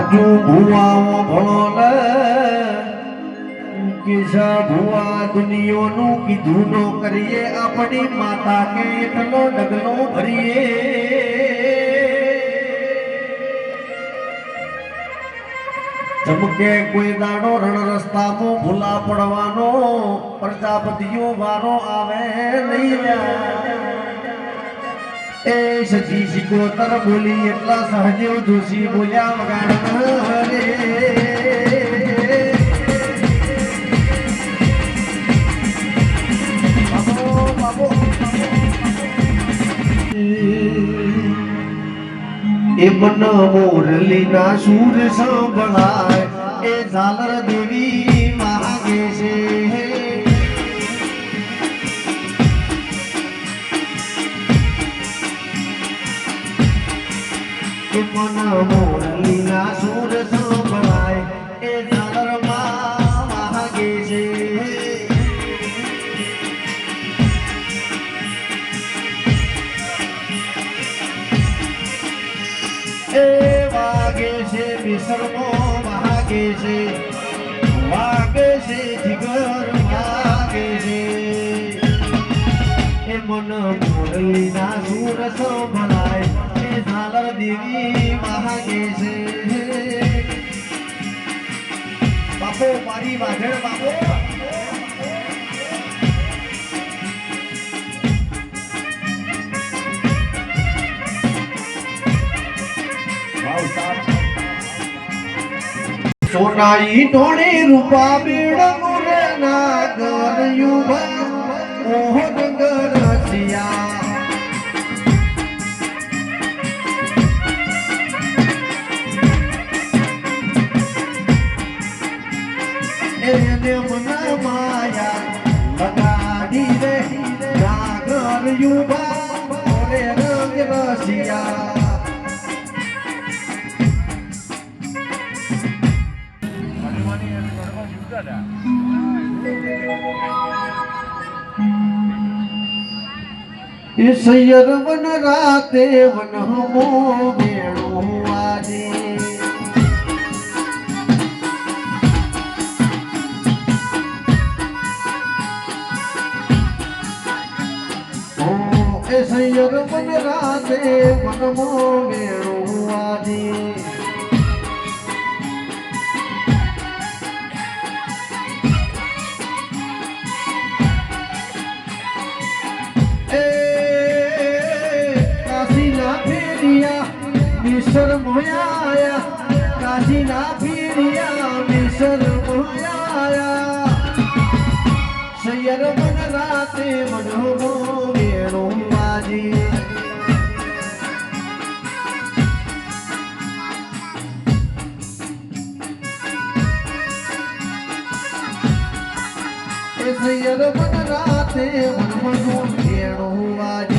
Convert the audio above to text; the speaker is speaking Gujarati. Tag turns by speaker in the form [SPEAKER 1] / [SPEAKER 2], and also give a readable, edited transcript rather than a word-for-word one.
[SPEAKER 1] હાજુ ભુવાઓ ભણો કિસા ભુવા દુનિયાનું કીધું નો કરીએ આપણી માતા કે એટલો ડગલો ભરીએ ચમકે કોઈ દાડો રણ રસ્તામાં ભૂલા પડવાનો પ્રજાપતિઓ વારો આવે નહીં એ સજી શિકોતર બોલી એટલા સહદેવ જોશી બોલ્યા વગાડ રે એ મન મોરલીના સૂર સંભળાય એ ઝાલર દેવી માગે છે એ મન મોરલીના સૂર સંભળાય એ ઝાલર માગે છે વાગે છે વિસર્મો વાગે છે જીગર વાગે છે એ મન મોરલીના સૂર સંભળાય એ ઝાલર દેવી વાગે છે બાપો મારી વાઘેડ બાપો સોનાઈ ટોણે રૂપા બેડ મુરે નાગર યુવા ઓહ ડંગર સિયા એને મન માયા લગાડી રે નાગર યુવા ઓરે રંગ રસિયા એ સૈયર વન રાતે વન હમો મેળો આજે એ સૈયર વન રાતે વન હમો મેળો આજે मिसर मोया काशी ना फिरिया मिसर मोया सैयर मन राते मनो वेणो बाजी सैयर मन राते मनो वेणो बाजी